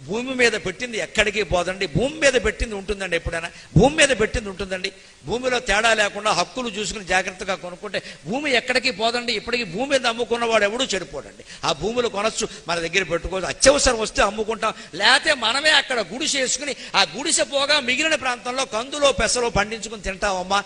భూమి మీద పెట్టింది ఎక్కడికి పోదండి. భూమి మీద పెట్టింది ఉంటుందండి. ఎప్పుడైనా భూమి మీద పెట్టింది ఉంటుందండి. భూమిలో తేడా లేకుండా హక్కులు చూసుకుని జాగ్రత్తగా కొనుక్కుంటే భూమి ఎక్కడికి పోదండి. ఇప్పటికీ భూమి మీద అమ్ముకున్నవాడు ఎవడూ చెడిపోడండి. ఆ భూములు కొనొచ్చు, మన దగ్గర పెట్టుకోవచ్చు. అత్యవసరం వస్తే అమ్ముకుంటాం, లేకపోతే మనమే అక్కడ గుడిసె వేసుకుని ఆ గుడిసె పోగా మిగిలిన ప్రాంతంలో కందులో పెసలో పండించుకుని తింటామమ్మా.